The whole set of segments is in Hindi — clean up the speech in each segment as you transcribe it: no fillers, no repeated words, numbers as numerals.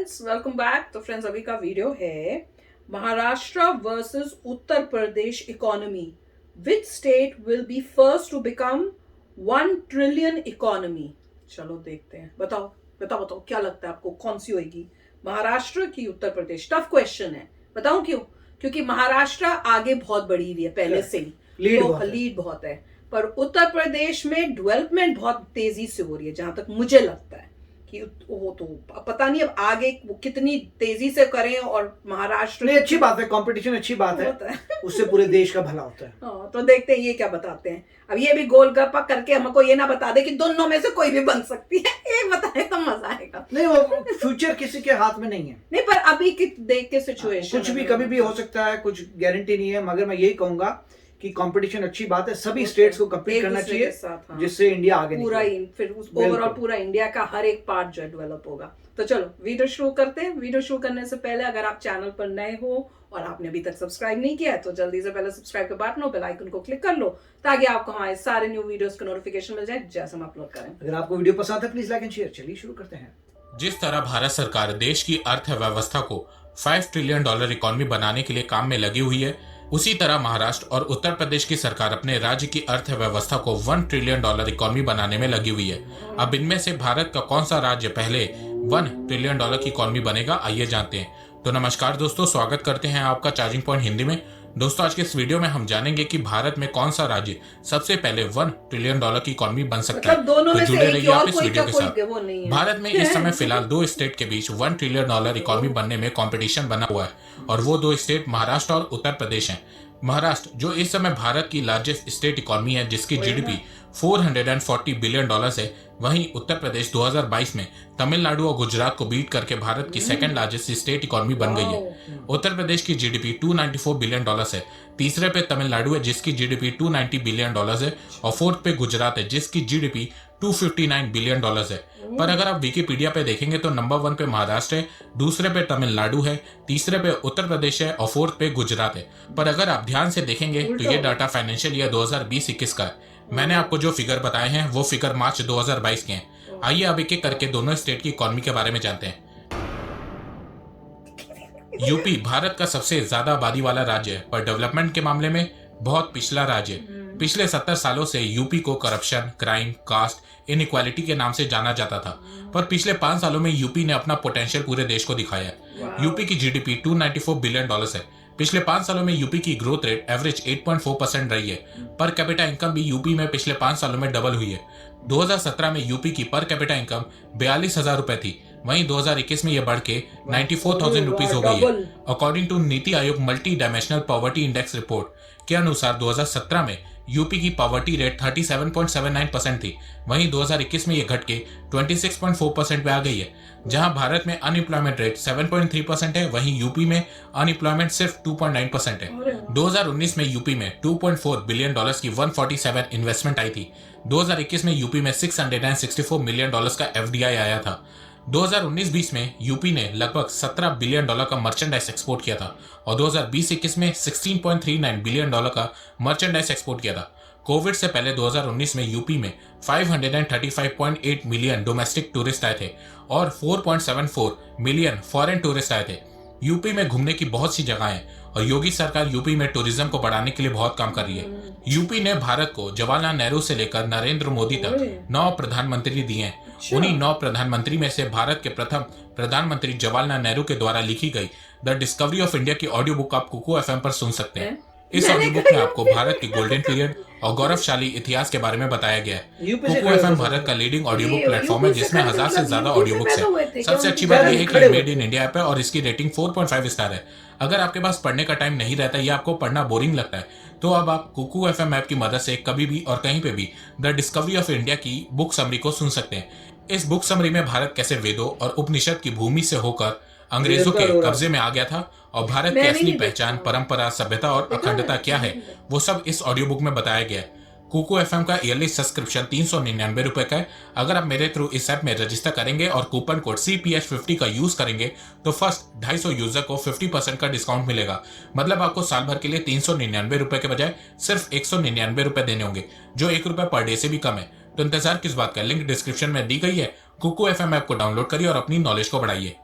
Friends, welcome back. तो फ्रेंड्स, अभी का वीडियो है Maharashtra versus Uttar Pradesh economy. Which state will be first to become 1 trillion economy? चलो देखते हैं। बताओ बताओ बताओ, क्या लगता है आपको, कौन सी होगी, महाराष्ट्र की उत्तर प्रदेश? टफ क्वेश्चन है, बताऊं क्यों? क्योंकि महाराष्ट्र आगे बहुत बढ़ी हुई है पहले से ही, लीड बहुत है, पर उत्तर प्रदेश में डेवलपमेंट बहुत तेजी से हो रही है, जहां तक मुझे लगता है कि वो तो पता नहीं अब आगे वो कितनी तेजी से करें। और महाराष्ट्र नहीं, अच्छी बात है, कंपटीशन अच्छी बात है, उससे पूरे देश का भला होता है। हाँ, तो देखते हैं ये क्या बताते हैं। अब ये भी गोलगप्पा करके हमको ये ना बता दे कि दोनों में से कोई भी बन सकती है, एक बताए तो मजा आएगा। नहीं, वो फ्यूचर किसी के हाथ में नहीं है। नहीं, पर अभी की देख के सिचुएशन कुछ भी कभी भी हो सकता है, कुछ गारंटी नहीं है, मगर मैं यही कहूंगा कि कंपटीशन अच्छी बात है, सभी स्टेट्स को कम्पीट करना चाहिए, हाँ। जिससे इंडिया आगे पूरा फिर ओवरऑल पूरा इंडिया का हर एक पार्ट जो है डेवलप होगा। तो चलो वीडियो शुरू करते हैं। वीडियो शुरू करने से पहले अगर आप चैनल पर नए हो और आपने अभी तक सब्सक्राइब नहीं किया है तो जल्दी से पहले सब्सक्राइब के बटन बेल आइकन को क्लिक कर लो, ताकि आपको हमारे सारे न्यू वीडियोस का नोटिफिकेशन मिल जाए जैसे हम अपलोड करें। अगर आपको वीडियो पसंद है प्लीज लाइक एंड शेयर। चलिए शुरू करते हैं। जिस तरह भारत सरकार देश की अर्थव्यवस्था को 5 ट्रिलियन डॉलर इकोनॉमी बनाने के लिए काम में लगी हुई है, उसी तरह महाराष्ट्र और उत्तर प्रदेश की सरकार अपने राज्य की अर्थव्यवस्था को 1 ट्रिलियन डॉलर इकोनॉमी बनाने में लगी हुई है। अब इनमें से भारत का कौन सा राज्य पहले 1 ट्रिलियन डॉलर की इकोनॉमी बनेगा, आइए जानते हैं। तो नमस्कार दोस्तों, स्वागत करते हैं आपका चार्जिंग पॉइंट हिंदी में। दोस्तों, आज के इस वीडियो में हम जानेंगे कि भारत में कौन सा राज्य सबसे पहले 1 ट्रिलियन डॉलर की इकोनॉमी बन सकता है। तो जुड़े रहिए आप इस वीडियो के साथ। भारत में इस समय फिलहाल 2 स्टेट के बीच 1 ट्रिलियन डॉलर इकोनॉमी बनने में कंपटीशन बना हुआ है, और वो 2 स्टेट महाराष्ट्र और उत्तर प्रदेश हैं। महाराष्ट्र जो इस समय भारत की लार्जेस्ट स्टेट इकोनॉमी है, जिसकी जीडीपी 440 बिलियन डॉलर्स है, वहीं उत्तर प्रदेश 2022 में तमिलनाडु और गुजरात को बीट करके भारत की सेकंड लार्जेस्ट स्टेट इकोनॉमी बन गई है। उत्तर प्रदेश की जीडीपी 294 बिलियन डॉलर्स है, तीसरे पे तमिलनाडु है जिसकी जीडीपी 290 बिलियन डॉलर्स है, और फोर्थ पे गुजरात है जिसकी जीडीपी 259 बिलियन डॉलर्स है। पर अगर आप विकिपीडिया पे देखेंगे तो नंबर 1 पे महाराष्ट्र है, दूसरे पे तमिलनाडु है, तीसरे पे उत्तर प्रदेश है और फोर्थ पे गुजरात है। पर अगर आप ध्यान से देखेंगे तो ये डाटा फाइनेंशियल ईयर 2020-21 का है। मैंने आपको जो फिगर बताए हैं वो फिगर मार्च 2022 के हैं। आइए अब एक एक करके दोनों स्टेट की इकोनॉमी के बारे में जानते हैं। यूपी भारत का सबसे ज्यादा आबादी वाला राज्य है, पर डेवलपमेंट के मामले में बहुत पिछला राज्य है। पिछले 70 सालों से यूपी को करप्शन, क्राइम, कास्ट इनइक्वालिटी के नाम से जाना जाता था, पर पिछले 5 सालों में यूपी ने अपना पोटेंशियल पूरे देश को दिखाया है। यूपी की जीडीपी 294 बिलियन डॉलर्स है। पिछले 5 सालों में यूपी की ग्रोथ रेट एवरेज 8.4% रही है। पर कैपिटा इनकम भी यूपी में पिछले 5 सालों में डबल हुई है। 2017 में यूपी की पर कैपिटा इनकम 42,000 रुपए थी, वहीं 2021 में यह बढ़ के 94,000 रुपीज हो गई है। According to NITI Aayog multi dimensional poverty index report के अनुसार 2017 में यूपी की पॉवर्टी रेट 37.79% थी, वहीं 2021 में यह घट के 26.4% पे आ गई है। जहां भारत में अनएम्प्लॉयमेंट रेट 7.3% है, वहीं यूपी में अनएम्प्लॉयमेंट सिर्फ 2.9% है। 2019 में यूपी में 2.4 बिलियन डॉलर्स की 147 इन्वेस्टमेंट आई थी। 2021 में यूपी में 664 मिलियन डॉलर्स का एफडीआई आया था। 2019-20 में यूपी ने लगभग 17 बिलियन डॉलर का मर्चेंडाइज एक्सपोर्ट किया था, और 2020-21 में 16.39 बिलियन डॉलर का मर्चेंडाइज एक्सपोर्ट किया था। कोविड से पहले 2019 में यूपी में 535.8 मिलियन डोमेस्टिक टूरिस्ट आए थे और 4.74 मिलियन फॉरेन टूरिस्ट आए थे। यूपी में घूमने की बहुत सी जगह हैं, और योगी सरकार यूपी में टूरिज्म को बढ़ाने के लिए बहुत काम कर रही है। यूपी ने भारत को जवाहरलाल नेहरू से लेकर नरेंद्र मोदी तक 9 प्रधानमंत्री दिए हैं। उन्हीं 9 प्रधानमंत्री में से भारत के प्रथम प्रधानमंत्री जवाहरलाल नेहरू के द्वारा लिखी गई द डिस्कवरी ऑफ इंडिया की ऑडियो बुक आप कुकू एफएम पर सुन सकते हैं। इस ऑडियो बुक में आपको भारत के गोल्डन पीरियड और गौरवशाली इतिहास के बारे में बताया गया है। कुकू एफएम भारत का लीडिंग ऑडियो बुक प्लेटफॉर्म है, जिसमें 1000 से ज्यादा ऑडियो बुक्स है। सबसे अच्छी बात यह है कि मेड इन इंडिया ऐप है और इसकी रेटिंग 4.5 स्टार है। अगर आपके पास पढ़ने का टाइम नहीं रहता या आपको पढ़ना बोरिंग लगता है, तो अब आप कुकू एफएम ऐप की मदद से कभी भी और कहीं पे भी द डिस्कवरी ऑफ इंडिया की बुक समरी को सुन सकते हैं। इस बुक समरी में भारत कैसे वेदों और उपनिषद की भूमि से होकर अंग्रेजों के कब्जे में आ गया था, और भारत की असली पहचान, परंपरा, सभ्यता और अखंडता क्या है, वो सब इस ऑडियो बुक में बताया गया है। कुकू एफएम का ईयरली सब्सक्रिप्शन 399 रुपए का है। अगर आप मेरे थ्रू इस ऐप में रजिस्टर करेंगे और कूपन कोड CPH50 का यूज करेंगे तो फर्स्ट 250 यूजर को 50% का डिस्काउंट मिलेगा। मतलब आपको साल भर के लिए 399 रुपए के बजाय सिर्फ 199 रुपए देने होंगे, जो 1 रुपए पर डे से भी कम है। तो इंतजार किस बात का, लिंक डिस्क्रिप्शन में दी गई है। कुकू एफएम ऐप को डाउनलोड करिए और अपनी नॉलेज को बढ़ाइए।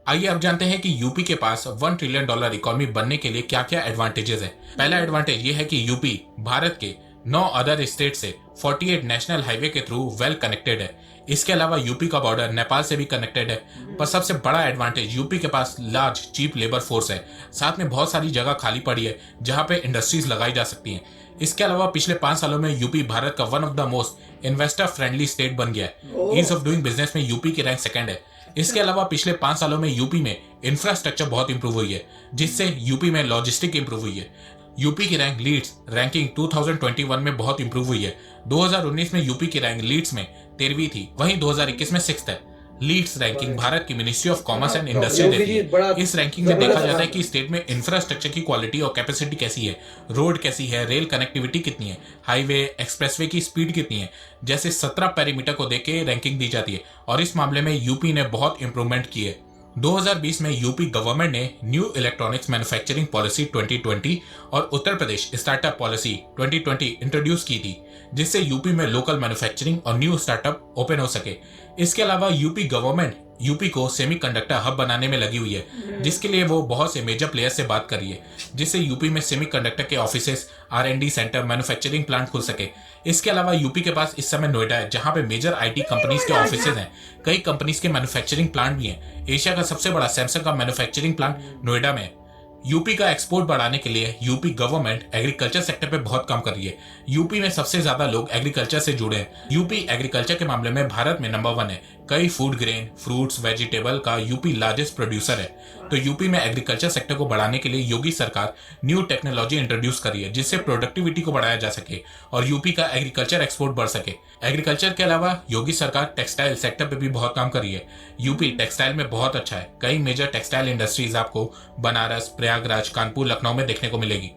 आइए अब जानते हैं कि यूपी के पास $1 ट्रिलियन इकोनॉमी बनने के लिए क्या क्या एडवांटेजेस है। पहला एडवांटेज ये है कि यूपी भारत के 9 अदर स्टेट से 48 नेशनल हाईवे के थ्रू वेल कनेक्टेड है। इसके अलावा यूपी का बॉर्डर नेपाल से भी कनेक्टेड है। पर सबसे बड़ा एडवांटेज यूपी के पास लार्ज चीप लेबर फोर्स है। साथ में बहुत सारी जगह खाली पड़ी है जहां पे इंडस्ट्रीज लगाई जा सकती हैं। इसके अलावा पिछले 5 सालों में यूपी भारत का one of the most investor friendly state बन गया है। ईज ऑफ डूइंग बिजनेस में यूपी की रैंक सेकंड है। इसके अलावा पिछले 5 सालों में यूपी में इंफ्रास्ट्रक्चर बहुत इंप्रूव हुई है, जिससे यूपी में लॉजिस्टिक इंप्रूव हुई है। यूपी की रैंक लीड्स रैंकिंग 2021 में बहुत इंप्रूव हुई है। 2019 में यूपी की रैंक लीड्स में 13वीं थी, वहीं 2021 में 6th है। लीड्स रैंकिंग भारत की ministry of commerce and industry देती है। इस रैंकिंग में देखा जाता है कि स्टेट में इंफ्रास्ट्रक्चर की क्वालिटी और कैपेसिटी कैसी है, रोड कैसी है, रेल कनेक्टिविटी कितनी है, हाईवे एक्सप्रेसवे की स्पीड कितनी है, जैसे 17 पैरामीटर को देख के रैंकिंग दी जाती है। और इस मामले में यूपी ने बहुत इंप्रूवमेंट की है। 2020 में यूपी गवर्नमेंट ने न्यू इलेक्ट्रॉनिक्स मैन्युफैक्चरिंग पॉलिसी 2020 और Uttar Pradesh startup policy 2020 introduce की थी, जिससे यूपी में लोकल मैन्युफैक्चरिंग और न्यू स्टार्टअप ओपन हो सके। इसके अलावा यूपी गवर्नमेंट यूपी को सेमीकंडक्टर हब बनाने में लगी हुई है, जिसके लिए वो बहुत से मेजर प्लेयर्स से बात कर रही है, जिससे यूपी में सेमीकंडक्टर के offices, R&D centre, manufacturing plant खुल सके। इसके अलावा यूपी के पास इस समय नोएडा है, जहां पे मेजर IT कंपनीज के ऑफिसेज हैं। कई कंपनीज के मैन्युफैक्चरिंग प्लांट भी हैं। एशिया का सबसे बड़ा सैमसंग का मैन्युफैक्चरिंग प्लांट नोएडा में है। यूपी का एक्सपोर्ट बढ़ाने के लिए यूपी गवर्नमेंट एग्रीकल्चर सेक्टर पे बहुत काम कर रही है। यूपी में सबसे ज्यादा लोग एग्रीकल्चर से जुड़े हैं। यूपी एग्रीकल्चर के मामले में भारत में नंबर 1 है। कई फूड ग्रेन, फ्रूट्स, वेजिटेबल का यूपी लार्जेस्ट प्रोड्यूसर है। तो यूपी में एग्रीकल्चर सेक्टर को बढ़ाने के लिए योगी सरकार न्यू टेक्नोलॉजी इंट्रोड्यूस करी है, जिससे प्रोडक्टिविटी को बढ़ाया जा सके और यूपी का एग्रीकल्चर एक्सपोर्ट बढ़ सके। एग्रीकल्चर के अलावा योगी सरकार टेक्सटाइल सेक्टर पे भी बहुत काम कर रही है। यूपी टेक्सटाइल में बहुत अच्छा है। कई मेजर टेक्सटाइल इंडस्ट्रीज आपको बनारस, प्रयागराज, कानपुर, लखनऊ में देखने को मिलेगी।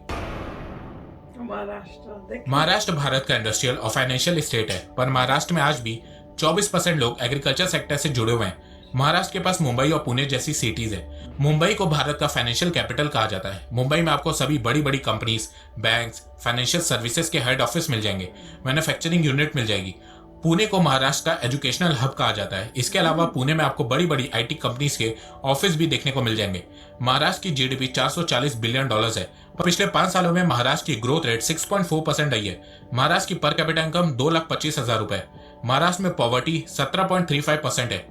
महाराष्ट्र भारत का इंडस्ट्रियल और फाइनेंशियल स्टेट है, पर महाराष्ट्र में आज भी 24% लोग एग्रीकल्चर सेक्टर से जुड़े हुए हैं। महाराष्ट्र के पास मुंबई और पुणे जैसी सिटीज है। मुंबई को भारत का फाइनेंशियल कैपिटल कहा जाता है। मुंबई में आपको सभी बड़ी बड़ी कंपनीज, बैंक्स, फाइनेंशियल सर्विसेज के हेड ऑफिस मिल जाएंगे, मैन्युफैक्चरिंग यूनिट मिल जाएगी। पुणे को महाराष्ट्र का एजुकेशनल हब कहा जाता है। इसके अलावा पुणे में आपको बड़ी बड़ी IT कंपनीज के ऑफिस भी देखने को मिल जाएंगे। महाराष्ट्र की GDP $440 बिलियन है। पिछले 5 सालों में महाराष्ट्र की ग्रोथ रेट 6.4% रही है। महाराष्ट्र की पर कैपिटा इनकम 2,25,000 रुपए। महाराष्ट्र में पॉवर्टी 17.35% है।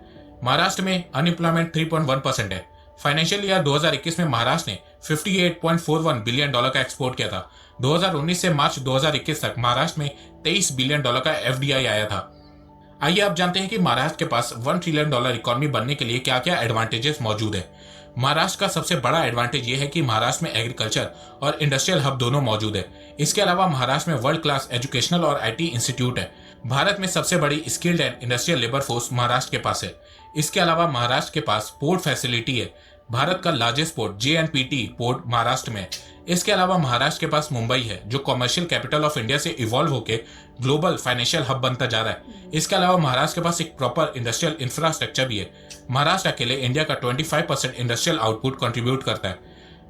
महाराष्ट्र में अनएम्प्लॉयमेंट 3.1% है। फाइनेंशियल ईयर 2021 में महाराष्ट्र ने $58.41 बिलियन का एक्सपोर्ट किया था। 2019 से मार्च 2021 तक महाराष्ट्र में $23 बिलियन का FDI आया था। आइए आप जानते हैं कि महाराष्ट्र के पास $1 ट्रिलियन इकोनॉमी बनने के लिए क्या क्या एडवांटेजेस मौजूद है। महाराष्ट्र का सबसे बड़ा एडवांटेज यह है कि महाराष्ट्र में एग्रीकल्चर और इंडस्ट्रियल हब दोनों मौजूद है। इसके अलावा महाराष्ट्र में वर्ल्ड क्लास एजुकेशनल और IT इंस्टीट्यूट है। भारत में सबसे बड़ी skilled and industrial labour force Maharashtra के पास है। इसके अलावा महाराष्ट्र के पास पोर्ट फैसिलिटी है। भारत का largest port JNPT port Maharashtra में है। इसके अलावा महाराष्ट्र के पास मुंबई है, जो कमर्शियल कैपिटल ऑफ इंडिया से इवॉल्व होकर ग्लोबल फाइनेंशियल हब बनता जा रहा है। इसके अलावा महाराष्ट्र के पास एक प्रॉपर इंडस्ट्रियल इंफ्रास्ट्रक्चर भी है। महाराष्ट्र अकेले इंडिया का 25% इंडस्ट्रियल आउटपुट कंट्रीब्यूट करता है।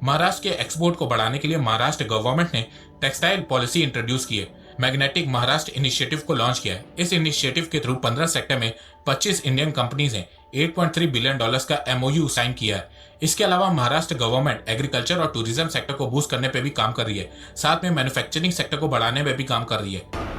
महाराष्ट्र के एक्सपोर्ट को बढ़ाने के लिए महाराष्ट्र गवर्नमेंट ने टेक्सटाइल पॉलिसी इंट्रोड्यूस की है। मैग्नेटिक महाराष्ट्र इनिशिएटिव को लॉन्च किया है। इस इनिशिएटिव के थ्रू 15 सेक्टर में 25 इंडियन कंपनीज ने $8.3 बिलियन का MOU साइन किया है। इसके अलावा महाराष्ट्र गवर्नमेंट एग्रीकल्चर और टूरिज्म सेक्टर को बूस्ट करने पे भी काम कर रही है। साथ में मैन्युफैक्चरिंग सेक्टर को बढ़ाने में भी काम कर रही है।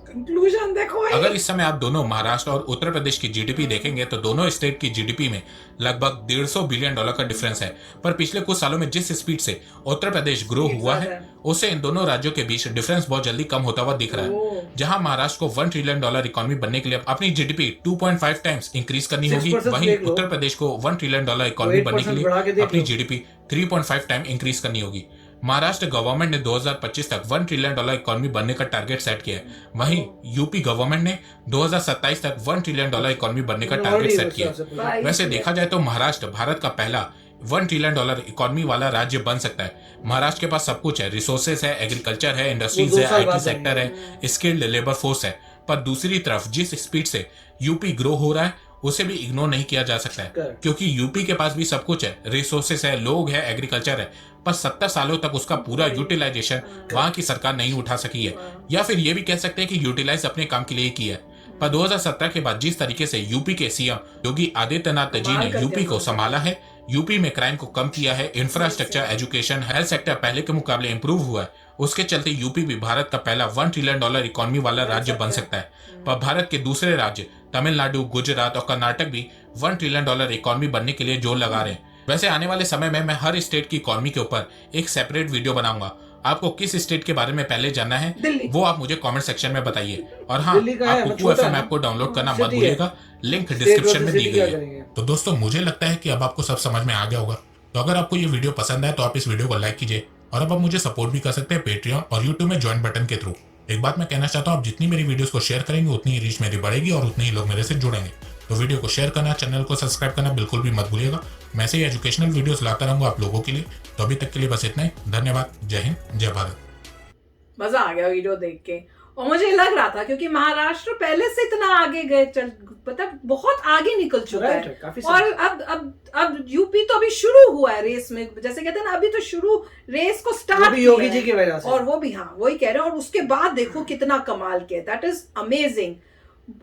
कंक्लूजन देखो। अगर इस समय आप दोनों महाराष्ट्र और उत्तर प्रदेश की GDP देखेंगे तो दोनों स्टेट की GDP में लगभग $150 बिलियन का डिफरेंस है। पर पिछले कुछ सालों में जिस स्पीड से उत्तर प्रदेश ग्रो हुआ है, उससे इन दोनों राज्यों के बीच डिफरेंस बहुत जल्दी कम होता हुआ दिख रहा है। जहां महाराष्ट्र को $1 ट्रिलियन इकोनॉमी बनने के लिए अपनी GDP 2.5 टाइम्स इंक्रीज करनी होगी, वहीं उत्तर प्रदेश को $1 ट्रिलियन इकोनॉमी बनने के लिए अपनी GDP 3.5 टाइम इंक्रीज करनी होगी। महाराष्ट्र गवर्नमेंट ने 2025 तक $1 ट्रिलियन इकोनॉमी बनने का टारगेट सेट किया है। वहीं यूपी गवर्नमेंट ने 2027 तक $1 ट्रिलियन इकोनॉमी बनने का टारगेट सेट किया है। वैसे देखा जाए तो महाराष्ट्र भारत का पहला $1 ट्रिलियन इकोनॉमी वाला राज्य बन सकता है। महाराष्ट्र के पास सब कुछ है, रिसोर्सेस है, एग्रीकल्चर है, इंडस्ट्रीज है, IT सेक्टर है, स्किल्ड लेबर फोर्स है। पर दूसरी तरफ जिस स्पीड से यूपी ग्रो हो रहा है उसे भी इग्नोर नहीं किया जा सकता है, क्योंकि यूपी के पास भी सब कुछ है, रिसोर्सेस है, लोग है, एग्रीकल्चर है, पर 70 सालों तक उसका पूरा यूटिलाइजेशन वहां की सरकार नहीं उठा सकी है। या फिर ये भी कह सकते हैं कि यूटिलाइज अपने काम के लिए किया है। पर 2017 के बाद जिस तरीके से यूपी के सीएम योगी आदित्यनाथ जी ने यूपी को संभाला है, यूपी में क्राइम को कम किया है, इंफ्रास्ट्रक्चर, एजुकेशन, हेल्थ सेक्टर पहले के मुकाबले इंप्रूव हुआ है, उसके चलते यूपी भी भारत का पहला $1 ट्रिलियन इकोनॉमी वाला राज्य बन सकता है। पर भारत के दूसरे राज्य तमिलनाडु, गुजरात और कर्नाटक भी $1 ट्रिलियन इकोनॉमी बनने के लिए जोर लगा रहे हैं। वैसे आने वाले समय में मैं हर स्टेट की इकोनॉमी के ऊपर एक सेपरेट वीडियो बनाऊंगा। आपको किस स्टेट के बारे में पहले जानना है वो आप मुझे कमेंट सेक्शन में बताइए। और हाँ, आप कुकू FM ऐप को डाउनलोड करना मत भूलिएगा, लिंक डिस्क्रिप्शन में दी गई है। तो दोस्तों, मुझे लगता है कि अब आपको सब समझ में आ गया होगा। तो अगर आपको ये वीडियो पसंद है तो आप इस वीडियो को लाइक कीजिए, और अब आप मुझे सपोर्ट भी कर सकते हैं पेट्रियन और यूट्यूब में ज्वाइन बटन के थ्रू। एक बात मैं कहना चाहता हूँ, आप जितनी मेरी वीडियोस को शेयर करेंगे उतनी ही रीच मेरी बढ़ेगी और उतने ही लोग मेरे से जुड़ेंगे। तो वीडियो को शेयर करना, चैनल को सब्सक्राइब करना बिल्कुल भी मत भूलिएगा। मैं ऐसे ही एजुकेशनल वीडियोस लाता रहूंगा आप लोगों के लिए। तो अभी तक के लिए बस इतना ही। धन्यवाद। जय हिंद, जय भारत। मजा आ गया वीडियो देख के, और मुझे लग रहा था क्योंकि महाराष्ट्र पहले से इतना आगे गए, मतलब बहुत आगे निकल चुका है। और अब यूपी तो अभी शुरू हुआ है रेस में, जैसे कहते हैं ना, अभी तो शुरू रेस को स्टार्ट योगी जी की वजह से, और वो भी, हाँ वही कह रहे हैं। और उसके बाद देखो कितना कमाल किया, दैट इज अमेजिंग।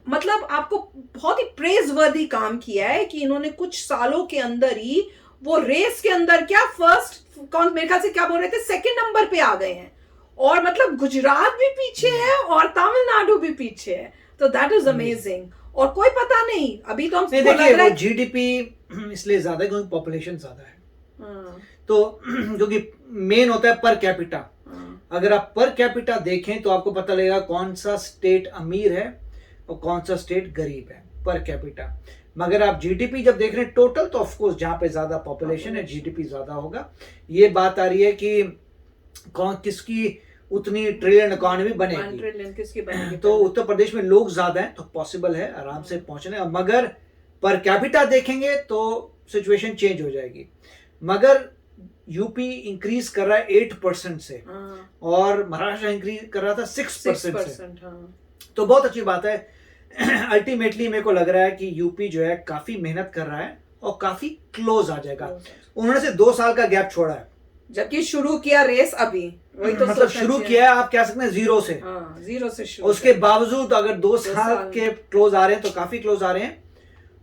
मतलब आपको बहुत ही प्रेज वर्दी काम किया है कि इन्होंने कुछ सालों के अंदर ही वो रेस के अंदर क्या फर्स्ट, कौन मेरे ख्याल से क्या बोल रहे थे, सेकंड नंबर पे आ गए हैं। और मतलब गुजरात भी पीछे है और तमिलनाडु भी पीछे है, तो दैट इज अमेजिंग। और कोई पता नहीं, अभी तो हम देखिए जीडीपी इसलिए ज्यादा है क्योंकि पॉपुलेशन ज्यादा है। तो क्योंकि मेन होता है पर कैपिटा। अगर आप पर कैपिटा देखें तो आपको पता लगेगा कौन सा स्टेट अमीर है और कौन सा स्टेट गरीब है पर कैपिटा। मगर आप जीडीपी जब देख रहे हैं टोटल, तो ऑफकोर्स जहां पे ज्यादा पॉपुलेशन है जीडीपी ज्यादा होगा। ये बात आ रही है कि कौन किसकी उतनी ट्रिलियन इकोनॉमी बनेगी। तो उत्तर प्रदेश में लोग ज्यादा हैं तो पॉसिबल है आराम से पहुंचने, मगर पर कैपिटा देखेंगे तो सिचुएशन चेंज हो जाएगी। मगर यूपी इंक्रीज कर रहा है 8% से और महाराष्ट्र इंक्रीज कर रहा था 6% से, तो बहुत अच्छी बात है। अल्टीमेटली मेरे को लग रहा है कि यूपी जो है काफी मेहनत कर रहा है और काफी क्लोज आ जाएगा। उन्होंने से 2 साल का गैप छोड़ा है, जबकि शुरू किया रेस अभी, वही तो मतलब शुरू किया है आप कह सकते हैं जीरो से। जीरो से शुरू। उसके बावजूद अगर 2 साल के क्लोज आ रहे हैं तो काफी क्लोज आ रहे हैं।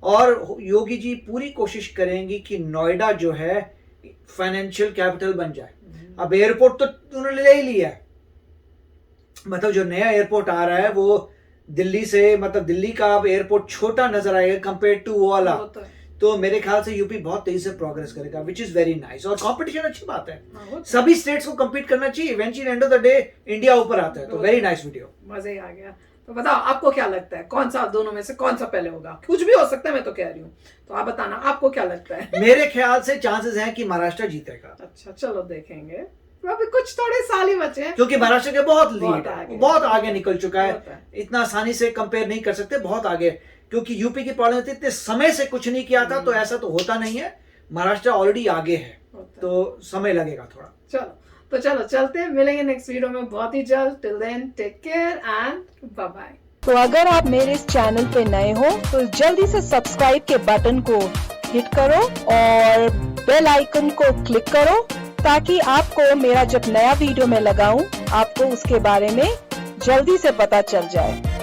और योगी जी पूरी कोशिश करेंगी कि नोएडा जो है फाइनेंशियल कैपिटल बन जाए। अब एयरपोर्ट तो उन्होंने ले ही लिया है, मतलब जो नया एयरपोर्ट आ रहा है वो दिल्ली से, मतलब दिल्ली का अब एयरपोर्ट छोटा नजर आएगा कंपेयर टू वो वाला। तो मेरे ख्याल से यूपी बहुत तेजी से प्रोग्रेस करेगा, विच इज वेरी नाइस। और कंपटीशन अच्छी बात है, सभी स्टेट्स को compete करना चाहिए। Eventually end of the day India ऊपर आता है। तो वेरी नाइस वीडियो, मजा ही आ गया। तो बताओ आपको क्या लगता है, कौन सा दोनों में से कौन सा पहले होगा? कुछ भी हो सकता है, मैं तो कह रही हूँ, तो आप बताना आपको क्या लगता है। मेरे ख्याल से चांसेस हैं कि महाराष्ट्र जीतेगा। अच्छा चलो देखेंगे, अभी कुछ थोड़े साल ही बचे हैं, क्योंकि महाराष्ट्र के बहुत आगे निकल चुका है। इतना आसानी से कंपेयर नहीं कर सकते, बहुत आगे। क्योंकि यूपी की प्रॉब्लम थी इतने समय से कुछ नहीं किया था, तो ऐसा तो होता नहीं है। महाराष्ट्र ऑलरेडी आगे है, तो समय लगेगा थोड़ा। चलो चलते हैं, मिलेंगे नेक्स्ट वीडियो में बहुत ही जल्द। Till then take care and bye bye. तो अगर आप मेरे इस चैनल पे नए हो तो जल्दी से सब्सक्राइब के बटन को हिट करो और बेल आइकन को क्लिक करो, ताकि आपको मेरा जब नया वीडियो मैं लगाऊं आपको उसके बारे में जल्दी से पता चल जाए।